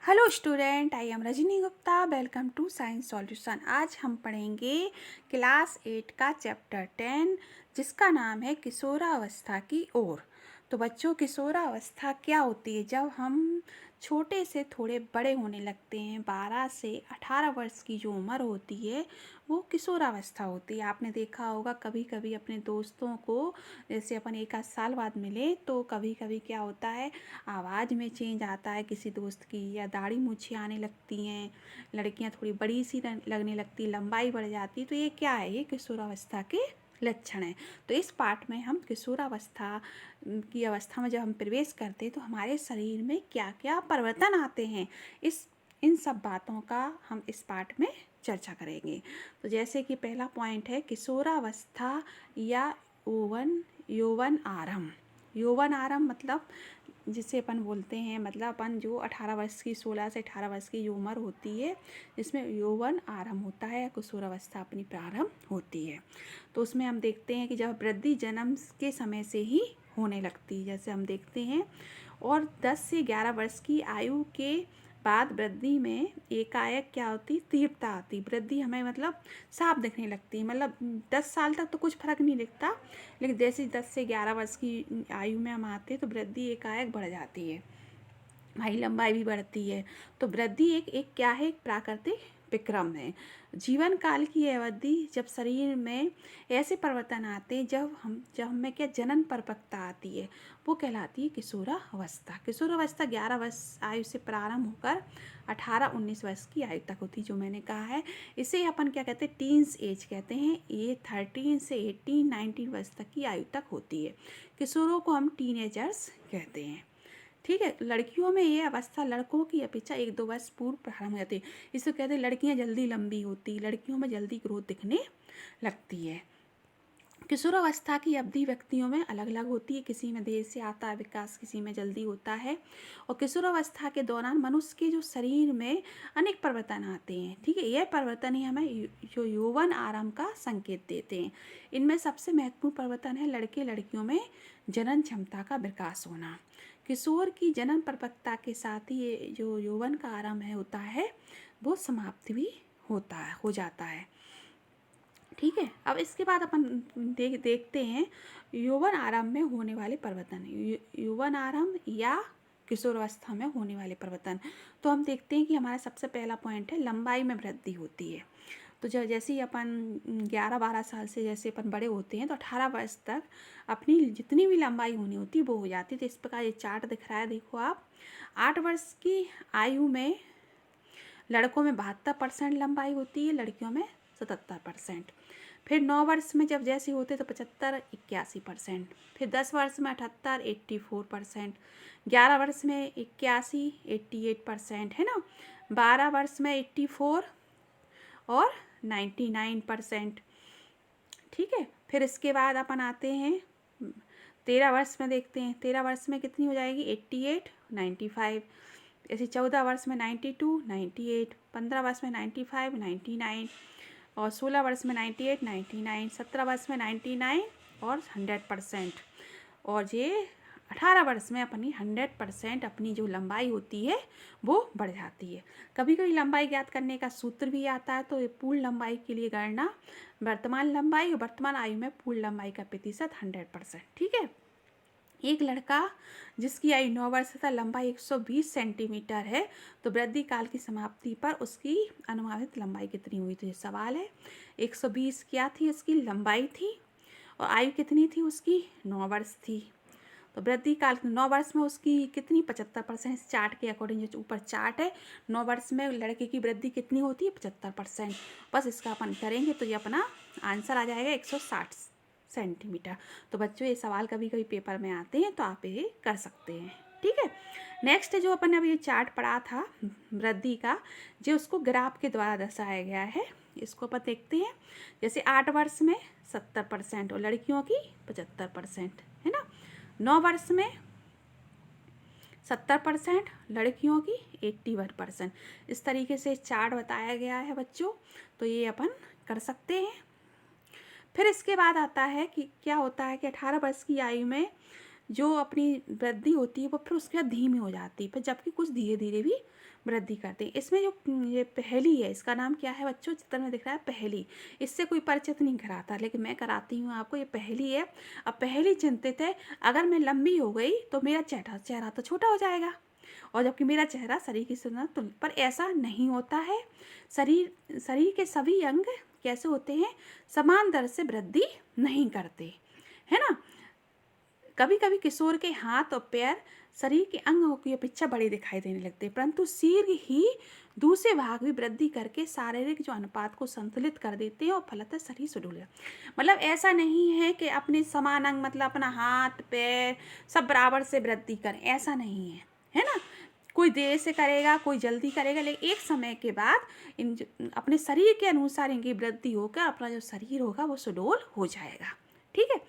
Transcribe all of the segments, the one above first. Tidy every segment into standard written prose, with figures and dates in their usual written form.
Hello student, I am Rajni Gupta. Welcome to science solution. आज हम पढ़ेंगे क्लास 8 का चैप्टर 10, जिसका नाम है किशोरावस्था की ओर। तो बच्चों, किशोरावस्था क्या होती है? जब हम छोटे से थोड़े बड़े होने लगते हैं, 12 से 18 वर्ष की जो उम्र होती है वो किशोरावस्था होती है। आपने देखा होगा कभी कभी अपने दोस्तों को, जैसे अपन एक आध साल बाद मिले तो कभी कभी क्या होता है, आवाज़ में चेंज आता है किसी दोस्त की, या दाढ़ी मूछें आने लगती हैं, लड़कियां थोड़ी बड़ी सी लगने लगती, लंबाई बढ़ जाती। तो ये क्या है? ये किशोरावस्था के लक्षण हैं। तो इस पार्ट में हम किशोरावस्था की अवस्था में जब हम प्रवेश करते हैं तो हमारे शरीर में क्या क्या परिवर्तन आते हैं, इन सब बातों का हम इस पार्ट में चर्चा करेंगे। तो जैसे कि पहला पॉइंट है किशोरावस्था या यौवन यौवन आरंभ। यौवन आरंभ मतलब जिसे अपन बोलते हैं, मतलब अपन जो 18 वर्ष की, 16 से 18 वर्ष की जो उम्र होती है जिसमें यौवन आरंभ होता है या किशोरावस्था अपनी प्रारंभ होती है। तो उसमें हम देखते हैं कि जब वृद्धि जन्म के समय से ही होने लगती है, जैसे हम देखते हैं। और 10 से 11 वर्ष की आयु के बाद वृद्धि में एकाएक क्या होती, तीव्रता आती। वृद्धि हमें मतलब साफ दिखने लगती है, मतलब 10 साल तक तो कुछ फर्क नहीं दिखता, लेकिन जैसे 10 से 11 वर्ष की आयु में हम आते हैं तो वृद्धि एकाएक बढ़ जाती है, हमारी लंबाई भी बढ़ती है। तो वृद्धि एक क्या है, एक प्राकृतिक विक्रम है। जीवन काल की यह अवधि जब शरीर में ऐसे परिवर्तन आते हैं, जब हमें क्या जनन परिपक्वता आती है, वो कहलाती है किशोरावस्था। किशोरावस्था 11 वर्ष आयु से प्रारंभ होकर 18-19 वर्ष की आयु तक होती है, जो मैंने कहा है। इसे अपन क्या कहते हैं, टीन्स एज कहते हैं। ये 13 से 18-19 वर्ष तक की आयु तक होती है। किशोरों को हम टीनेजर्स कहते हैं। ठीक है। लड़कियों में ये अवस्था लड़कों की अपेक्षा 1-2 वर्ष पूर्व प्रारंभ हो जाती है। इसको कहते हैं लड़कियां जल्दी लंबी होती, लड़कियों में जल्दी ग्रोथ दिखने लगती है। किशोरावस्था की अवधि व्यक्तियों में अलग अलग होती है, किसी में देर से आता है विकास, किसी में जल्दी होता है। और किशोरावस्था के दौरान मनुष्य के जो शरीर में अनेक परिवर्तन आते हैं। ठीक है। यह परिवर्तन ही हमें जो यौवन आरंभ का संकेत देते हैं। इनमें सबसे महत्वपूर्ण परिवर्तन है लड़के लड़कियों में जनन क्षमता का विकास होना। किशोर की जनन परिपक्वता के साथ ही ये जो यौवन का आरंभ होता है वो समाप्त भी हो जाता है। ठीक है। अब इसके बाद अपन देखते हैं यौवन आरंभ में होने वाले परिवर्तन। यौवन आरंभ या किशोरावस्था में होने वाले परिवर्तन। तो हम देखते हैं कि हमारा सबसे पहला पॉइंट है लंबाई में वृद्धि होती है। तो जैसे ही अपन 11-12 साल से जैसे अपन बड़े होते हैं तो 18 वर्ष तक अपनी जितनी भी लंबाई होनी होती है वो हो जाती है। तो इस प्रकार ये चार्ट दिख रहा है, देखो आप। 8 वर्ष की आयु में लड़कों में 72% लंबाई होती है, लड़कियों में 77%। फिर 9 वर्ष में जब जैसे होते तो 75-81%। फिर 10 वर्ष में 78-84%। 11 वर्ष में 81-88%, है ना। 12 वर्ष में 84 और 99%। ठीक है। फिर इसके बाद अपन आते हैं 13 वर्ष में, देखते हैं 13 वर्ष में कितनी हो जाएगी, 88, 95। ऐसे 14 वर्ष में 92, 98। 15 वर्ष में 95, 99। और 16 वर्ष में 98, 99। 17 वर्ष में 99 और 100%। और ये 18 वर्ष में अपनी 100% अपनी जो लंबाई होती है वो बढ़ जाती है। कभी कभी लंबाई ज्ञात करने का सूत्र भी आता है। तो ये पूर्ण लंबाई के लिए गणना वर्तमान लंबाई और वर्तमान आयु में पूर्ण लंबाई का प्रतिशत 100%। ठीक है। एक लड़का जिसकी आयु 9 वर्ष तथा लंबाई 120 सेंटीमीटर है, तो वृद्धि काल की समाप्ति पर उसकी अनुमानित लंबाई कितनी हुई? तो ये सवाल है। 120 क्या थी उसकी लंबाई थी, और आयु कितनी थी उसकी? 9 वर्ष थी। तो वृद्धि काल 9 वर्ष में उसकी कितनी? 75%। इस चार्ट के अकॉर्डिंग, जो ऊपर चार्ट है, 9 वर्ष में लड़के की वृद्धि कितनी होती है? 75%। बस इसका अपन करेंगे तो ये अपना आंसर आ जाएगा 160 सेंटीमीटर। तो बच्चों, ये सवाल कभी कभी पेपर में आते हैं तो आप ये कर सकते हैं। ठीक है। नेक्स्ट जो अपन ने अभी ये चार्ट पढ़ा था वृद्धि का, जो उसको ग्राफ के द्वारा दर्शाया गया है, इसको अपन देखते हैं। जैसे 8 वर्ष में 70% और लड़कियों की 75%, है ना। 9 वर्ष में 70%, लड़कियों की 81%। इस तरीके से चार्ट बताया गया है बच्चों, तो ये अपन कर सकते हैं। फिर इसके बाद आता है कि क्या होता है कि 18 वर्ष की आयु में जो अपनी वृद्धि होती है वो फिर उसके बाद धीमी हो जाती है, फिर जबकि कुछ धीरे धीरे भी वृद्धि करते हैं। इसमें जो ये पहेली है, इसका नाम क्या है बच्चों? चित्र में दिख रहा है पहेली। इससे कोई परिचित नहीं कराता, लेकिन मैं कराती हूँ आपको। ये पहेली है। अब पहेली चिंतित है, अगर मैं लंबी हो गई तो मेरा चेहरा तो छोटा हो जाएगा, और जबकि मेरा चेहरा शरीर की तुलना पर ऐसा नहीं होता है। शरीर के सभी अंग कैसे होते हैं? समान दर से वृद्धि नहीं करते, है ना। कभी कभी किशोर के हाथ और पैर शरीर के अंगों की अपेक्षा बड़े दिखाई देने लगते हैं, परंतु सिर ही दूसरे भाग भी वृद्धि करके शारीरिक जो अनुपात को संतुलित कर देते हैं और फलतः शरीर सुडौल है। मतलब ऐसा नहीं है कि अपने समान अंग, मतलब अपना हाथ पैर सब बराबर से वृद्धि करें, ऐसा नहीं है ना। कोई देर से करेगा, कोई जल्दी करेगा, लेकिन एक समय के बाद अपने शरीर के अनुसार इनकी वृद्धि होकर अपना जो शरीर होगा वो सुडौल हो जाएगा। ठीक है।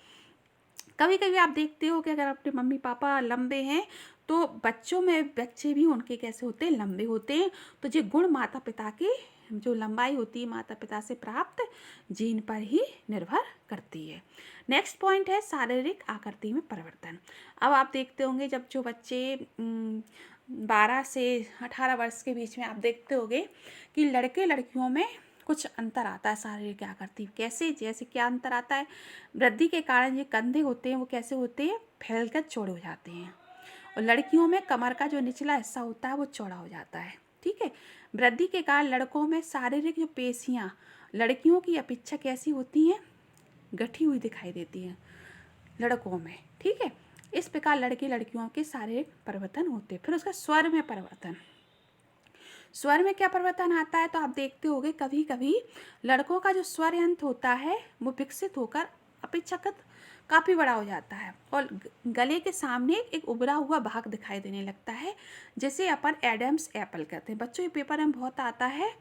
कभी कभी आप देखते हो कि अगर अपने मम्मी पापा लंबे हैं तो बच्चे भी उनके कैसे होते हैं? लंबे होते हैं। तो ये गुण माता पिता की जो लंबाई होती है माता पिता से प्राप्त जीन पर ही निर्भर करती है। नेक्स्ट पॉइंट है शारीरिक आकृति में परिवर्तन। अब आप देखते होंगे जब जो बच्चे 12 से 18 वर्ष के बीच में, आप देखते होंगे कि लड़के लड़कियों में कुछ अंतर आता है शारीरिक आकृति। कैसे? जैसे क्या अंतर आता है? वृद्धि के कारण ये कंधे होते हैं वो कैसे होते हैं? फैलकर चौड़े हो जाते हैं, और लड़कियों में कमर का जो निचला हिस्सा होता है वो चौड़ा हो जाता है। ठीक है। वृद्धि के कारण लड़कों में शारीरिक जो पेशियां लड़कियों की अपेक्षा कैसी होती हैं? गठी हुई दिखाई देती हैं लड़कों में। ठीक है। इस प्रकार लड़के लड़कियों के शारीरिक परिवर्तन होते हैं। फिर उसका स्वर में परिवर्तन। स्वर में क्या परिवर्तन आता है? तो आप देखते होंगे कभी कभी लड़कों का जो स्वर यंत्र होता है वो विकसित होकर अपेक्षाकृत काफ़ी बड़ा हो जाता है, और गले के सामने एक उभरा हुआ भाग दिखाई देने लगता है, जिसे अपन एडम्स एप्पल कहते हैं। बच्चों, ये पेपर में बहुत आता है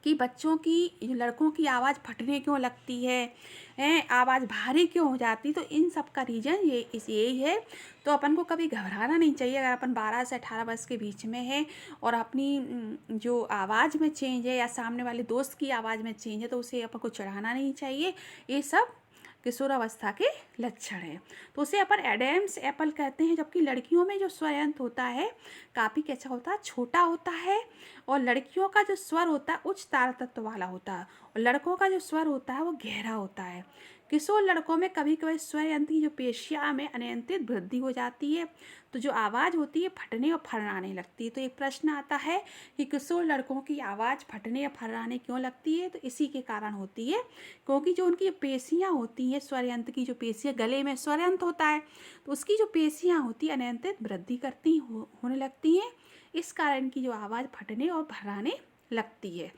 कि बच्चों की, लड़कों की आवाज़ फटने क्यों लगती है, आवाज़ भारी क्यों हो जाती, तो इन सब का रीज़न यही है। तो अपन को कभी घबराना नहीं चाहिए। अगर अपन 12 से 18 वर्ष के बीच में है और अपनी जो आवाज़ में चेंज है या सामने वाले दोस्त की आवाज़ में चेंज है तो उसे अपन को चढ़ाना नहीं चाहिए। ये सब किशोरावस्था के लक्षण हैं। तो उसे अपन एडम्स एप्पल कहते हैं। जबकि लड़कियों में जो स्वर यंत्र होता है काफ़ी कैसा होता है? छोटा होता है, और लड़कियों का जो स्वर होता है उच्च ताल तत्व वाला होता है, और लड़कों का जो स्वर होता है वो गहरा होता है। किशोर लड़कों में कभी कभी स्वर यंत्र की जो पेशियाँ में अनियंत्रित वृद्धि हो जाती है, तो जो आवाज़ होती है फटने और फर्राने लगती है। तो एक प्रश्न आता है कि किशोर लड़कों की आवाज़ फटने या फर्राने क्यों लगती है? तो इसी के कारण होती है क्योंकि जो उनकी पेशियाँ होती हैं, स्वर यंत्र की जो पेशियाँ, गले में स्वर यंत्र होता है तो उसकी जो पेशियाँ होती है अनियंत्रित वृद्धि करती होने लगती हैं। इस कारण की जो आवाज़ फटने और भर्राने लगती है।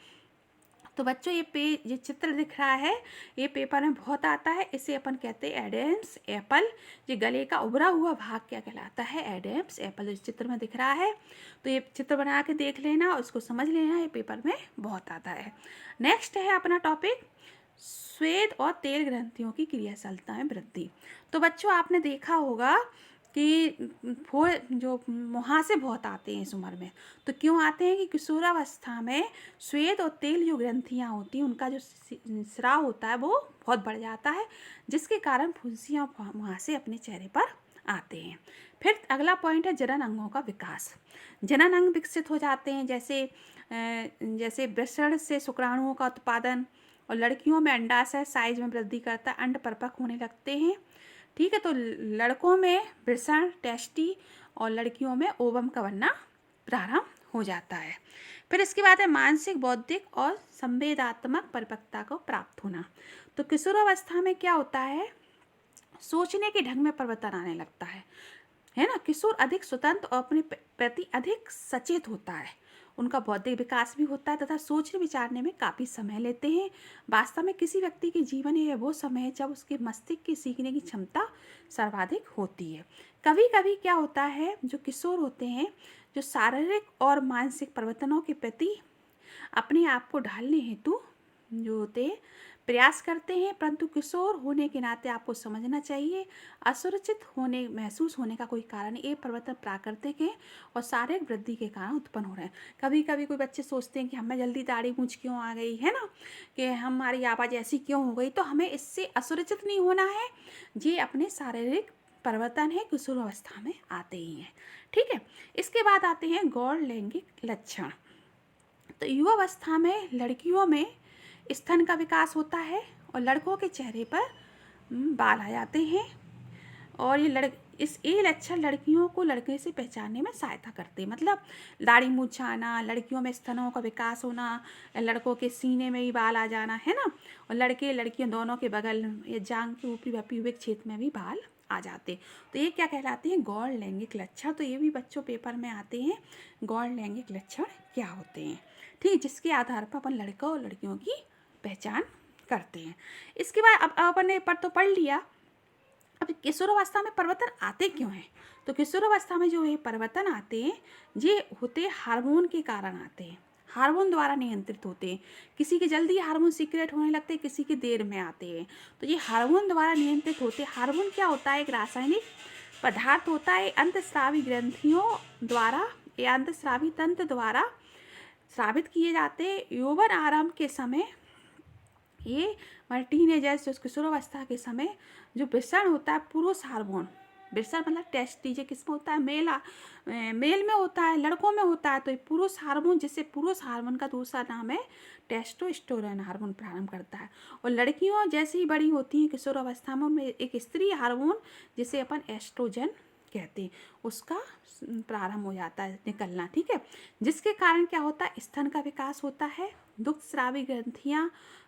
तो बच्चों, ये चित्र दिख रहा है, ये पेपर में बहुत आता है। इसे अपन कहते हैं एडम्स एप्पल। ये गले का उभरा हुआ भाग क्या कहलाता है? Adam's apple. इस चित्र में दिख रहा है, तो ये चित्र बना के देख लेना और इसको समझ लेना, ये पेपर में बहुत आता है। नेक्स्ट है अपना टॉपिक स्वेद और तेल ग्रंथियों की क्रियाशीलता में वृद्धि। तो बच्चों, आपने देखा होगा कि जो मुहासे बहुत आते हैं इस उम्र में। तो क्यों आते हैं? कि किशोरावस्था में स्वेद और तेल जो ग्रंथियाँ होती हैं उनका जो स्राव होता है वो बहुत बढ़ जाता है, जिसके कारण फुंसियाँ और मुहासे अपने चेहरे पर आते हैं। फिर अगला पॉइंट है जनन अंगों का विकास। जनन अंग विकसित हो जाते हैं, जैसे वृषण से शुक्राणुओं का उत्पादन, और लड़कियों में अंडाशय साइज में वृद्धि करता है, अंड परिपक्व होने लगते हैं। ठीक है। तो लड़कों में वृषण टेस्टी और लड़कियों में ओवम का बनना प्रारंभ हो जाता है। फिर इसके बाद है मानसिक बौद्धिक और संवेदात्मक परिपक्वता को प्राप्त होना। तो किशोरावस्था में क्या होता है? सोचने के ढंग में परिवर्तन आने लगता है ना। किशोर अधिक स्वतंत्र और अपने प्रति अधिक सचेत होता है। उनका बौद्धिक विकास भी होता है तथा सोचने विचारने में काफ़ी समय लेते हैं। वास्तव में किसी व्यक्ति के जीवन में यह वो समय है जब उसके मस्तिष्क की सीखने की क्षमता सर्वाधिक होती है। कभी कभी क्या होता है, जो किशोर होते हैं जो शारीरिक और मानसिक परिवर्तनों के प्रति अपने आप को ढालने हेतु जो होते हैं प्रयास करते हैं, परंतु किशोर होने के नाते आपको समझना चाहिए असुरक्षित महसूस होने का कोई कारण, ये परिवर्तन प्राकृतिक है और शारीरिक वृद्धि के कारण उत्पन्न हो रहे हैं। कभी कभी कोई बच्चे सोचते हैं कि हमें जल्दी दाढ़ी मूंछ क्यों आ गई है ना, कि हमारी आवाज़ ऐसी क्यों हो गई। तो हमें इससे असुरक्षित नहीं होना है, ये अपने शारीरिक परिवर्तन है, किशोर अवस्था में आते ही हैं। ठीक है। इसके बाद आते हैं गौण लैंगिक लक्षण। तो युवावस्था में लड़कियों में स्तन का विकास होता है और लड़कों के चेहरे पर बाल आ जाते हैं, और ये लक्षण लड़कियों को लड़के से पहचानने में सहायता करते हैं। मतलब दाढ़ी मूंछ आना, लड़कियों में स्तनों का विकास होना, लड़कों के सीने में भी बाल आ जाना, है ना, और लड़के लड़कियों दोनों के बगल या जांघ के ऊपरी व प्यूबिक क्षेत्र में भी बाल आ जाते। तो ये क्या कहलाते हैं? गौण लैंगिक लक्षण। तो ये भी बच्चों पेपर में आते हैं, गौण लैंगिक लक्षण क्या होते हैं, ठीक है, जिसके आधार पर अपन लड़का और लड़कियों की पहचान करते हैं। इसके बाद अब अपन ने पर तो पढ़ लिया, अब किशोरावस्था में परिवर्तन आते क्यों हैं? तो किशोरावस्था में जो ये परिवर्तन आते हैं ये होते हार्मोन के कारण आते हैं, हार्मोन द्वारा नियंत्रित होते हैं। किसी के जल्दी हार्मोन सीक्रेट होने लगते हैं, किसी के देर में आते हैं। तो ये हार्मोन द्वारा नियंत्रित होते हैं। हार्मोन क्या होता है? एक रासायनिक पदार्थ होता है, अंतस्रावी ग्रंथियों द्वारा या अंतस्रावी तंत्र द्वारा स्रावित किए जाते हैं। यौवन आरंभ के समय ये टीनेजर्स किशोरावस्था के समय जो विसरण होता है पुरुष हार्मोन, विसरण मतलब टेस्ट लीजिए किसमें होता है? मेल में होता है, लड़कों में होता है। तो ये पुरुष हार्मोन, जिससे पुरुष हार्मोन का दूसरा नाम है टेस्टोस्टेरोन हार्मोन, प्रारंभ करता है। और लड़कियों जैसे ही बड़ी होती हैं किशोरावस्था में, उनमें एक स्त्री हार्मोन जिसे अपन एस्ट्रोजन कहते हैं, उसका प्रारंभ हो जाता है निकलना, ठीक है, जिसके कारण क्या होता है? स्तन का विकास होता है।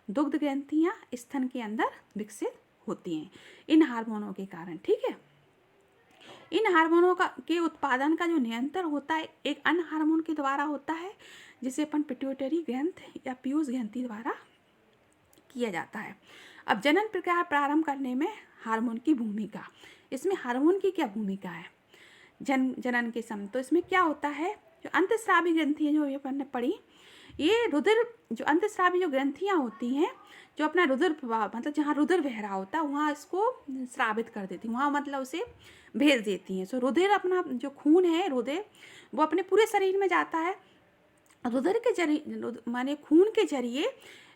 दुग्ध ग्रंथियां स्तन के अंदर विकसित होती हैं इन हार्मोनों के कारण, ठीक है। इन हार्मोनों के उत्पादन का जो नियंत्रण होता है एक अन्य हार्मोन के द्वारा होता है, जिसे अपन पिट्यूटरी ग्रंथ या पीयूष ग्रंथि द्वारा किया जाता है। अब जनन प्रक्रिया प्रारंभ करने में हार्मोन की भूमिका, इसमें हार्मोन की क्या भूमिका है जनन के समय? तो इसमें क्या होता है? जो अंतस्रावी ग्रंथियाँ जो ये अपन ने पढ़ी, ये रुधिर, जो अंतस्रावी जो ग्रंथियाँ होती हैं, जो अपना रुधिर प्रवाह, मतलब जहाँ रुधिर बह रहा होता है वहाँ इसको स्रावित कर देती, वहाँ मतलब उसे भेज देती हैं। सो रुधिर, अपना जो खून है रुधिर, वो अपने पूरे शरीर में जाता है। रुधिर के जरिए माने खून के जरिए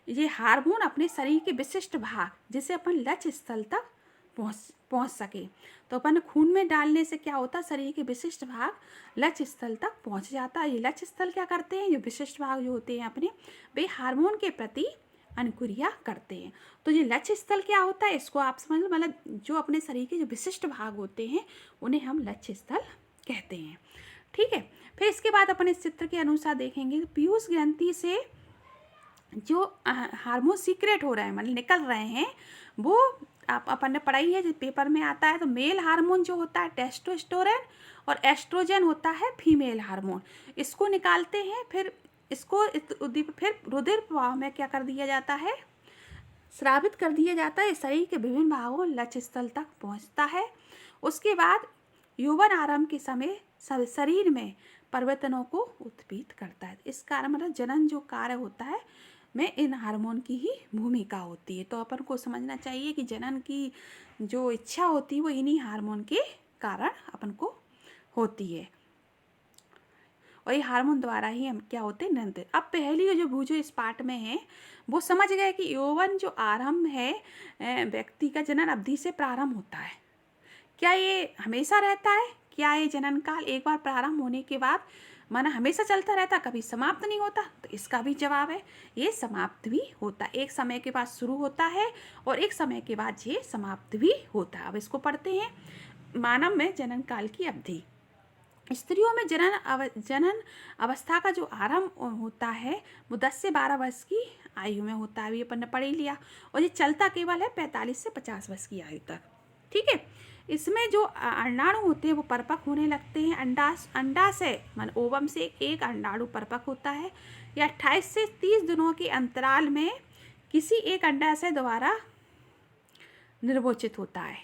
ये हार्मोन अपने शरीर के विशिष्ट भाग, जिसे अपन लक्ष्य स्थल तक पहुँच सके। तो अपन खून में डालने से क्या होता है? शरीर के विशिष्ट भाग लक्ष्य स्थल तक पहुँच जाता है। ये लक्ष्य स्थल क्या करते हैं? ये विशिष्ट भाग जो होते हैं अपने, वे हार्मोन के प्रति अनुक्रिया करते हैं। तो ये लक्ष्य स्थल क्या होता है? इसको आप समझ लो, मतलब जो अपने शरीर के जो विशिष्ट भाग होते हैं उन्हें हम लक्ष्य स्थल कहते हैं, ठीक है। फिर इसके बाद अपन इस चित्र के अनुसार देखेंगे, पीयूष ग्रंथि से जो हार्मोन सीक्रेट हो रहे हैं, मतलब निकल रहे हैं, वो आप अपन ने पढ़ाई है, जो पेपर में आता है। तो मेल हार्मोन जो होता है टेस्टोस्टेरोन, और एस्ट्रोजन होता है फीमेल हार्मोन, इसको निकालते हैं। फिर इसको फिर रुधिर प्रवाह में क्या कर दिया जाता है? स्रावित कर दिया जाता है। शरीर के विभिन्न भागों लक्ष्य स्थल तक पहुंचता है। उसके बाद यौवन आरंभ के समय शरीर में परिवर्तनों को उत्पीत करता है। इस कारण मतलब जनन जो कार्य होता है में इन हार्मोन की ही भूमिका होती है। तो अपन को समझना चाहिए कि जनन की जो इच्छा होती है वो इन्हीं हार्मोन के कारण अपन को होती है, और ये हार्मोन द्वारा ही हम क्या होते हैं? नियंत्रित। अब पहली जो भूजो इस पार्ट में है वो समझ गए कि यौवन जो आरंभ है व्यक्ति का जनन अवधि से प्रारंभ होता है। क्या ये हमेशा रहता है? क्या ये जनन काल एक बार प्रारंभ होने के बाद माना हमेशा चलता रहता, कभी समाप्त नहीं होता? तो इसका भी जवाब है, ये समाप्त भी होता है। एक समय के बाद शुरू होता है और एक समय के बाद ये समाप्त भी होता है। अब इसको पढ़ते हैं। मानव में जनन काल की अवधि। स्त्रियों में जनन अवस्था का जो आरंभ होता है वो 10 से 12 वर्ष की आयु में होता है, ये अपन ने पढ़ ही लिया। और ये चलता केवल है 45 से 50 वर्ष की आयु तक, ठीक है। इसमें जो अंडाणु होते हैं वो परिपक्व होने लगते हैं। अंडाशय मान ओवम से एक अंडाणु परिपक्व होता है। या 28 से 30 दिनों के अंतराल में किसी एक अंडाशय द्वारा निर्वोचित होता है,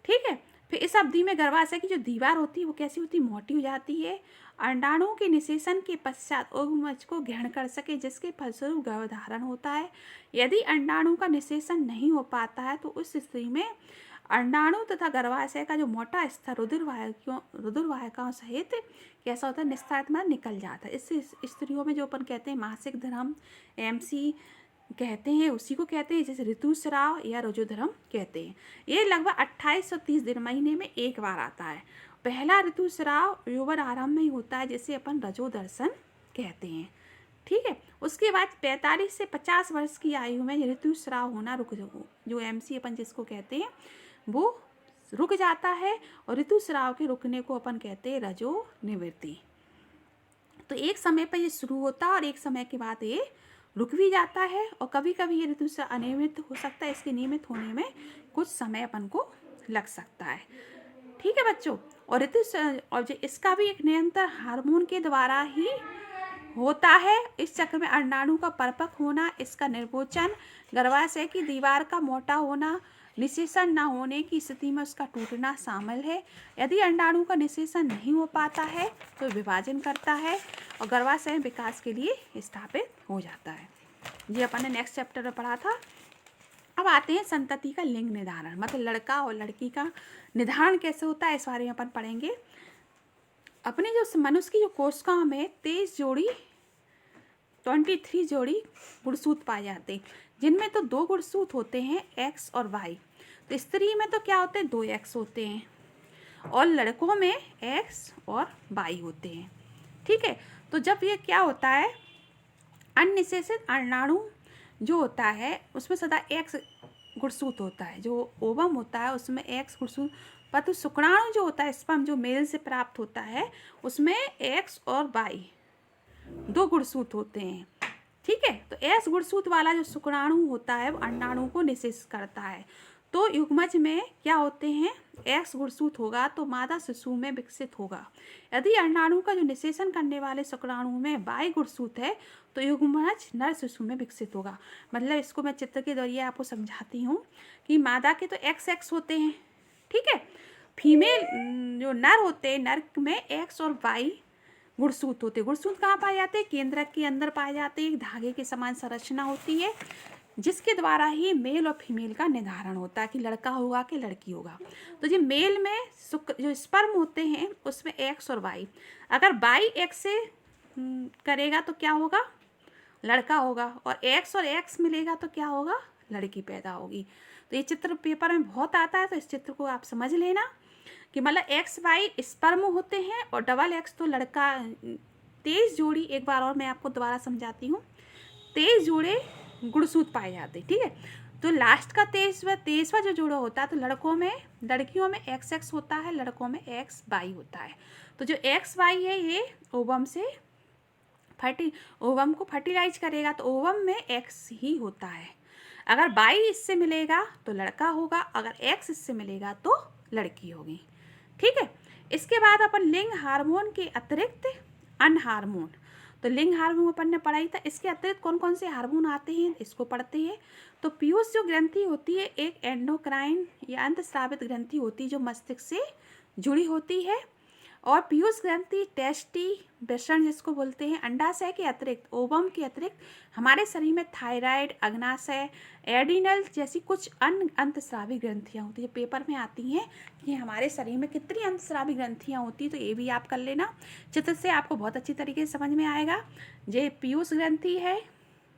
ठीक है। फिर इस अवधि में गर्भाशय की जो दीवार होती है वो कैसी होती है? मोटी हो जाती है। अंडाणुओं के निषेचन के पश्चात ओवमज को ग्रहण कर सके, जिसके फलस्वरूप गर्भधारण होता है। यदि अंडाणु का निषेचन नहीं हो पाता है तो उस स्थिति में अंडाणु तथा गर्भाशय का जो मोटा स्तर रुधिरवाहिकाओं सहित कैसा होता है? निस्तारित में निकल जाता है। इससे स्त्रियों में जो अपन कहते हैं मासिक धर्म MC कहते हैं, उसी को कहते हैं, जैसे ऋतुस्राव या रुजुधर्म कहते हैं। ये लगभग 28 से 30 दिन महीने में एक बार आता है। पहला ऋतुस्राव यौवन आरंभ में ही होता है, जिसे अपन रजोदर्शन कहते हैं। ठीक है, उसके बाद 45 से 50 वर्ष की आयु में ऋतुस्राव होना रुक, जो MC अपन जिसको कहते हैं वो रुक जाता है, और ऋतुस्राव के रुकने को अपन कहते हैं रजो निवृत्ति। तो एक समय पर ये शुरू होता है और एक समय के बाद ये रुक भी जाता है, और कभी कभी ये ऋतुस्राव अनियमित हो सकता है, इसके नियमित होने में कुछ समय अपन को लग सकता है। ठीक है बच्चों, और ऋतुस्राव और जो इसका भी एक निरंतर हार्मोन के द्वारा ही होता है। इस चक्र में अंडाणु का परिपक्व होना, इसका निर्वोचन, गर्भाशय की दीवार का मोटा होना, निषेचन न होने की स्थिति में उसका टूटना शामिल है। यदि अंडाणु का निषेचन नहीं हो पाता है तो विभाजन करता है और गर्भाशय में विकास के लिए स्थापित हो जाता है। ये अपन ने नेक्स्ट चैप्टर में पढ़ा था। अब आते हैं संतति का लिंग निर्धारण, मतलब लड़का और लड़की का निर्धारण कैसे होता है, इस बारे में अपन पढ़ेंगे। अपने जो मनुष्य की जो कोशिकाओं में 23 जोड़ी गुणसूत्र पाए जाते हैं, जिनमें तो 2 गुणसूत्र होते हैं X और Y। तो स्त्री में तो क्या होते हैं, 2 X होते हैं, और लड़कों में X और Y होते हैं। ठीक है, तो जब ये क्या होता है, अनिषेचित अंडाणु जो होता है उसमें सदा X गुणसूत्र होता है, जो ओवम होता है उसमें X गुणसूत्र, परंतु शुक्राणु जो होता है स्पर्म जो मेल से प्राप्त होता है उसमें X और Y 2 गुणसूत्र होते हैं। ठीक है, तो S गुणसूत्र वाला जो शुक्राणु होता है वो अंडाणु को निषेचित करता है। तो युग्मज में क्या होते हैं, X गुणसूत्र होगा तो मादा शिशु में विकसित होगा। यदि अंडाणु का जो निषेचन करने वाले शुक्राणु में Y गुणसूत्र है तो युग्मज नर शिशु में विकसित होगा। मतलब इसको मैं चित्र के जरिए आपको समझाती हूँ कि मादा के तो XX होते हैं, ठीक है, फीमेल जो नर होते हैं, नर में X और Y गुणसूत्र होते हैं। गुणसूत्र कहाँ पाए जाते हैं, केंद्रक के अंदर पाए जाते हैं। एक धागे के समान संरचना होती है जिसके द्वारा ही मेल और फीमेल का निर्धारण होता है कि लड़का होगा कि लड़की होगा। तो जो मेल में जो स्पर्म होते हैं उसमें X और Y, अगर Y X से करेगा तो क्या होगा, लड़का होगा, और X और X मिलेगा तो क्या होगा, लड़की पैदा होगी। तो ये चित्र पेपर में बहुत आता है, तो इस चित्र को आप समझ लेना कि मतलब XY स्पर्म होते हैं और XX तो लड़का। 23 जोड़ी, एक बार और मैं आपको दोबारा समझाती हूँ, 23 जोड़े गुणसूत्र पाए जाते हैं। ठीक है, तो लास्ट का 23वां जो जोड़ा होता है तो लड़कियों में XX होता है, लड़कों में XY होता है। तो जो XY है ये ओवम से ओवम को फर्टिलाइज करेगा, तो ओवम में X ही होता है। अगर Y इससे मिलेगा तो लड़का होगा, अगर X इससे मिलेगा तो लड़की होगी। ठीक है, इसके बाद अपन लिंग हार्मोन के अतिरिक्त अन्य हार्मोन, तो लिंग हार्मोन अपन ने पढ़ाई था, इसके अतिरिक्त कौन कौन से हार्मोन आते हैं इसको पढ़ते हैं। तो पीयूष जो ग्रंथि होती है एक एंडोक्राइन या अंतस्रावित ग्रंथि होती है जो मस्तिष्क से जुड़ी होती है, और पीयूष ग्रंथि टेस्टी वृषण जिसको बोलते हैं। अंडाशय के अतिरिक्त, ओवम के अतिरिक्त हमारे शरीर में थायराइड, अग्नाशय, एडिनल जैसी कुछ अन्य अंतस्रावी ग्रंथियाँ होती है। पेपर में आती हैं कि हमारे शरीर में कितनी अंतस्रावी ग्रंथियाँ होती है, तो ये भी आप कर लेना, चित्र से आपको बहुत अच्छी तरीके से समझ में आएगा। ये पीयूष ग्रंथि है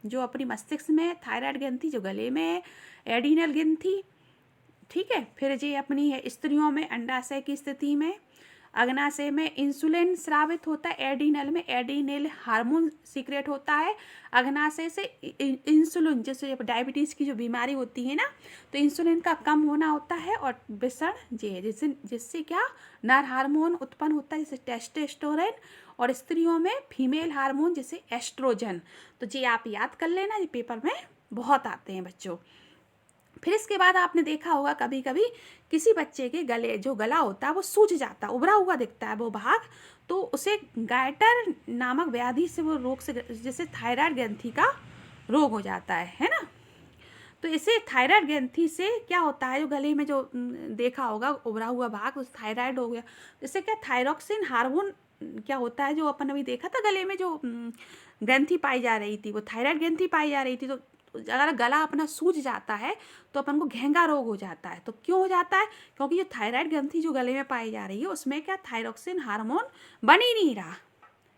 जो अपनी मस्तिष्क में, थायराइड ग्रंथि जो गले में है, एडिनल ग्रंथि, ठीक है, फिर ये अपनी है स्त्रियों में अंडाशय की स्थिति में, अग्नाशय में इंसुलिन स्रावित होता है, एडिनल में एडिनल हार्मोन सीक्रेट होता है, अग्नाशय से इंसुलिन, जैसे डायबिटीज़ की जो बीमारी होती है ना, तो इंसुलिन का कम होना होता है, और वृषण ये है जिससे क्या नर हार्मोन उत्पन्न होता है जैसे टेस्टोस्टेरोन, और स्त्रियों में फीमेल हार्मोन जैसे एस्ट्रोजन। तो ये आप याद कर लेना, ये पेपर में बहुत आते हैं बच्चों। फिर इसके बाद आपने देखा होगा कभी कभी किसी बच्चे के गले जो गला होता है वो सूज जाता है, उभरा हुआ दिखता है वो भाग, तो उसे गायटर नामक व्याधि से, वो रोग से, जैसे थायराइड ग्रंथि का रोग हो जाता है ना। तो इसे थायराइड ग्रंथि से क्या होता है, जो गले में जो देखा होगा उभरा हुआ भाग उस थायराइड हो गया, इससे क्या थायरोक्सिन हार्मोन क्या होता है, जो अपन अभी देखा था गले में जो ग्रंथि पाई जा रही थी वो थायराइड ग्रंथि पाई जा रही थी। तो अगर गला अपना सूज जाता है तो अपन को घेंगा रोग हो जाता है। तो क्यों हो जाता है, क्योंकि जो थायराइड ग्रंथि जो गले में पाई जा रही है उसमें क्या थायरोक्सिन हार्मोन बन ही नहीं रहा,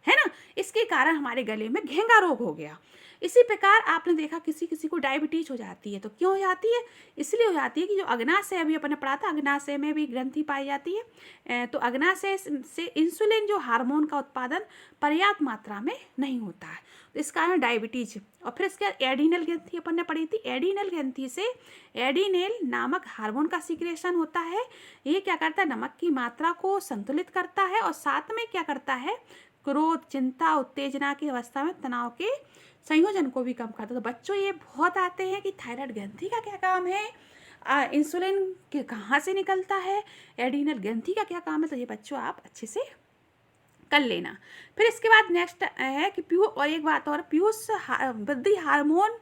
है ना। इसके कारण हमारे गले में घेंगा रोग हो गया। इसी प्रकार आपने देखा किसी किसी को डायबिटीज हो जाती है, तो क्यों हो जाती है? इसलिए हो जाती है कि जो अग्नाशय, अभी अपने पढ़ा था, अग्नाशय में भी ग्रंथि पाई जाती है। तो अग्नाशय से इंसुलिन जो हार्मोन का उत्पादन पर्याप्त मात्रा में नहीं होता है, तो इस कारण डायबिटीज। और फिर इसके बाद एडिनल ग्रंथि अपन ने पढ़ी थी। एडिनल ग्रंथि से एडिनेल नामक हार्मोन का सिक्रेशन होता है। ये क्या करता है? नमक की मात्रा को संतुलित करता है और साथ में क्या करता है? क्रोध, चिंता, उत्तेजना की अवस्था में तनाव के संयोजन को भी कम करता है। तो बच्चों ये बहुत आते हैं कि थायराइड ग्रंथि का क्या काम है, इंसुलिन के कहाँ से निकलता है, एडिनल ग्रंथि का क्या काम है। तो ये बच्चों आप अच्छे से कर लेना। फिर इसके बाद नेक्स्ट है कि और एक बात और, पीयूष वृद्धि हार्मोन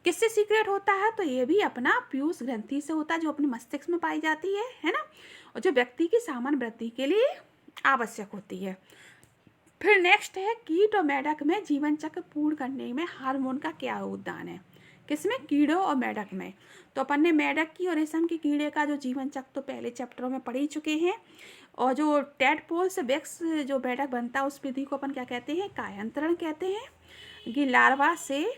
किससे सीक्रेट होता है? तो ये भी अपना पीयूष ग्रंथि से होता है, जो अपने मस्तिष्क में पाई जाती है ना, और जो व्यक्ति की सामान्य वृद्धि के लिए आवश्यक होती है। फिर नेक्स्ट है कीट और मेढक में जीवन चक्र पूर्ण करने में हार्मोन का क्या योगदान है? किसमें? कीड़ों और मेढक में। तो अपन ने मेढक की और रेशम के कीड़े का जो जीवन चक्र तो पहले चैप्टरों में पढ़ ही चुके हैं। और जो टैडपोल से वैक्स जो मेढक बनता है उस विधि को अपन क्या कहते हैं? कायांतरण कहते हैं। कि लार्वा से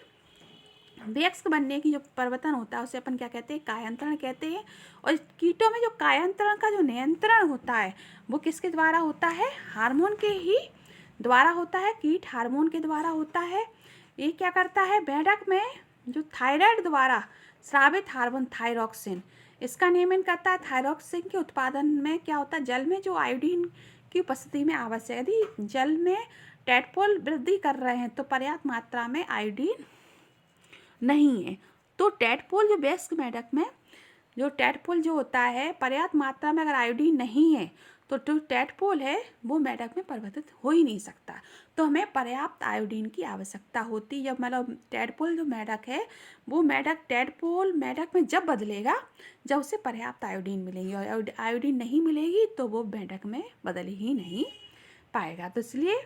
वैक्स बनने की जो परिवर्तन होता है उसे अपन क्या कहते हैं? कायांतरण कहते हैं। और कीटों में जो कायांतरण का जो नियंत्रण होता है वो किसके द्वारा होता है? हार्मोन के ही द्वारा होता है, कीट हार्मोन के द्वारा होता है। ये क्या करता है? मेढक में जो थायराइड द्वारा स्रावित हार्मोन थायरॉक्सिन, इसका नियमन करता है। थायरॉक्सिन के उत्पादन में क्या होता है? जल में जो आयोडीन की उपस्थिति में आवश्यक, यदि जल में टैडपोल वृद्धि कर रहे हैं तो पर्याप्त मात्रा में आयोडीन नहीं है, तो टैडपोल जो वयस्क मेढक में जो टैडपोल जो होता है पर्याप्त मात्रा में अगर आयोडीन नहीं है तो जो टैडपोल है वो मेढक में परिवर्तित हो ही नहीं सकता। तो हमें पर्याप्त आयोडीन की आवश्यकता होती है। जब मतलब टैडपोल जो मेढक है वो टैडपोल मेढक में जब बदलेगा जब उसे पर्याप्त आयोडीन मिलेगी, और आयोडीन नहीं मिलेगी तो वो मेढक में बदल ही नहीं पाएगा। तो इसलिए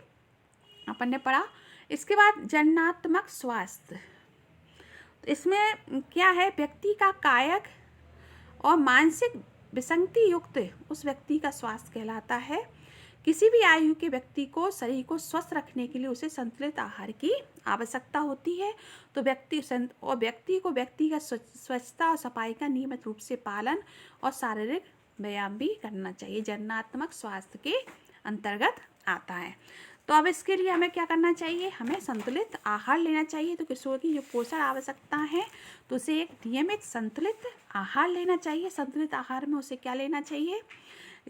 अपन ने पढ़ा। इसके बाद जननात्मक स्वास्थ्य, इसमें क्या है? व्यक्ति का कायक और मानसिक विसंगति युक्त उस व्यक्ति का स्वास्थ्य कहलाता है। किसी भी आयु के व्यक्ति को शरीर को स्वस्थ रखने के लिए उसे संतुलित आहार की आवश्यकता होती है। तो व्यक्ति को व्यक्ति का स्वच्छता और सफाई का नियमित रूप से पालन और शारीरिक व्यायाम भी करना चाहिए, जननात्मक स्वास्थ्य के अंतर्गत आता है। तो अब इसके लिए हमें क्या करना चाहिए? हमें संतुलित आहार लेना चाहिए। तो किशोर की जो पोषण आवश्यकता है तो उसे एक नियमित संतुलित आहार लेना चाहिए। संतुलित आहार में उसे क्या लेना चाहिए?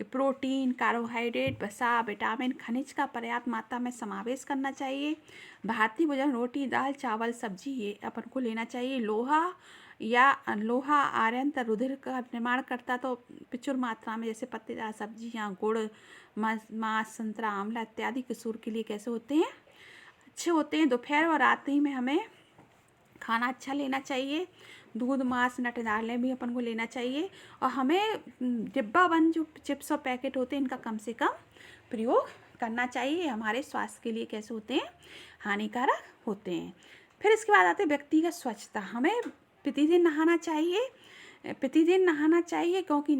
प्रोटीन, कार्बोहाइड्रेट, वसा, विटामिन, खनिज का पर्याप्त मात्रा में समावेश करना चाहिए। भारतीय भोजन रोटी, दाल, चावल, सब्जी ये अपन को लेना चाहिए। लोहा आयरन तथा रुधिर का निर्माण करता तो प्रचुर मात्रा में, जैसे पत्तेदार सब्जियां, गुड़, मांस, संतरा, आंवला इत्यादि किशोर के लिए कैसे होते हैं? अच्छे होते हैं। दोपहर और रात्रि में हमें खाना अच्छा लेना चाहिए। दूध, मांस, नट दालें भी अपन को लेना चाहिए। और हमें डिब्बा बंद जो चिप्स और पैकेट होते हैं इनका कम से कम प्रयोग करना चाहिए। हमारे स्वास्थ्य के लिए कैसे होते हैं? हानिकारक होते हैं। फिर इसके बाद आते हैं व्यक्तिगत स्वच्छता। हमें प्रतिदिन नहाना चाहिए। क्योंकि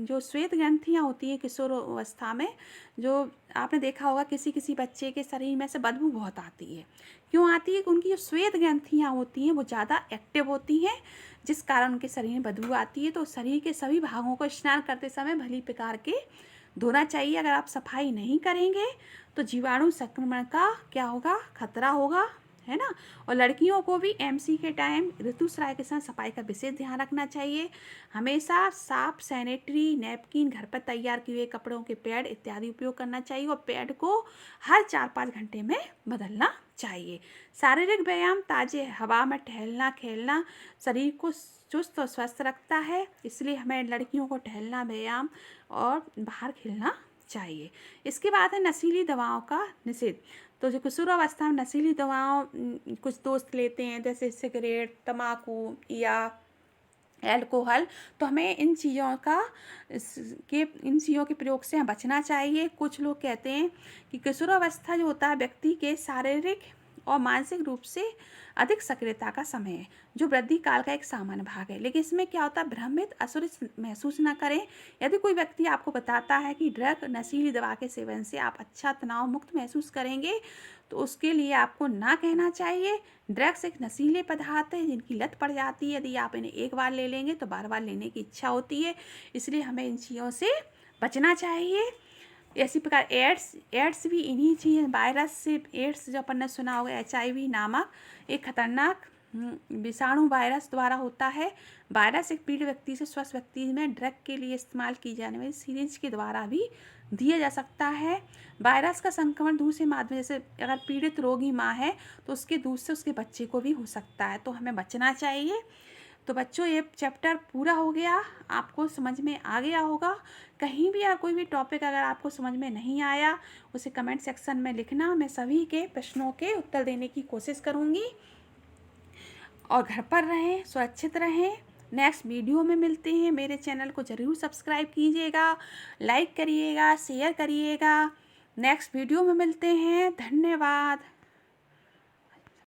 जो श्वेत ग्रंथियाँ होती हैं किशोर अवस्था में, जो आपने देखा होगा किसी किसी बच्चे के शरीर में से बदबू बहुत आती है। क्यों आती है? कि उनकी जो श्वेत ग्रंथियाँ होती हैं वो ज़्यादा एक्टिव होती हैं, जिस कारण उनके शरीर में बदबू आती है। तो शरीर के सभी भागों को स्नान करते समय भली प्रकार के धोना चाहिए। अगर आप सफाई नहीं करेंगे तो जीवाणु संक्रमण का क्या होगा? खतरा होगा, है ना। और लड़कियों को भी एमसी के टाइम ऋतुस्राव के समय सफाई का विशेष ध्यान रखना चाहिए। हमेशा साफ सैनिटरी नैपकिन, घर पर तैयार किए हुए कपड़ों के पैड इत्यादि उपयोग करना चाहिए, और पैड को हर 4-5 घंटे में बदलना चाहिए। शारीरिक व्यायाम, ताजे हवा में टहलना, खेलना शरीर को चुस्त और स्वस्थ रखता है। इसलिए हमें लड़कियों को टहलना, व्यायाम और बाहर खेलना चाहिए। इसके बाद है नशीली दवाओं का निषेध। तो जो किशोरावस्था में नशीली दवाओं कुछ दोस्त लेते हैं, जैसे सिगरेट, तम्बाकू या एल्कोहल, तो हमें इन चीज़ों के प्रयोग से बचना चाहिए। कुछ लोग कहते हैं कि किशोरावस्था जो होता है व्यक्ति के शारीरिक और मानसिक रूप से अधिक सक्रियता का समय है, जो वृद्धि काल का एक सामान्य भाग है। लेकिन इसमें क्या होता है, भ्रमित असुरक्षित महसूस ना करें। यदि कोई व्यक्ति आपको बताता है कि ड्रग नशीली दवा के सेवन से आप अच्छा तनाव मुक्त महसूस करेंगे, तो उसके लिए आपको ना कहना चाहिए। ड्रग्स एक नशीले पदार्थ है जिनकी लत पड़ जाती है। यदि आप इन्हें एक बार ले लेंगे तो बार बार लेने की इच्छा होती है, इसलिए हमें इन चीज़ों से बचना चाहिए। इसी प्रकार एड्स भी इन्हीं चीज़ वायरस से, एड्स जो अपन ने सुना होगा, HIV नामक एक खतरनाक विषाणु वायरस द्वारा होता है। वायरस एक पीड़ित व्यक्ति से स्वस्थ व्यक्ति में ड्रग के लिए इस्तेमाल की जाने वाली सीरिंज के द्वारा भी दिया जा सकता है। वायरस का संक्रमण दूसरे माध्यम, जैसे अगर पीड़ित रोगी माँ है तो उसके दूध से उसके बच्चे को भी हो सकता है, तो हमें बचना चाहिए। तो बच्चों, ये चैप्टर पूरा हो गया, आपको समझ में आ गया होगा। कहीं भी या कोई भी टॉपिक अगर आपको समझ में नहीं आया, उसे कमेंट सेक्शन में लिखना। मैं सभी के प्रश्नों के उत्तर देने की कोशिश करूँगी। और घर पर रहें, सुरक्षित रहें। नेक्स्ट वीडियो में मिलते हैं। मेरे चैनल को ज़रूर सब्सक्राइब कीजिएगा, लाइक करिएगा, शेयर करिएगा। नेक्स्ट वीडियो में मिलते हैं। धन्यवाद।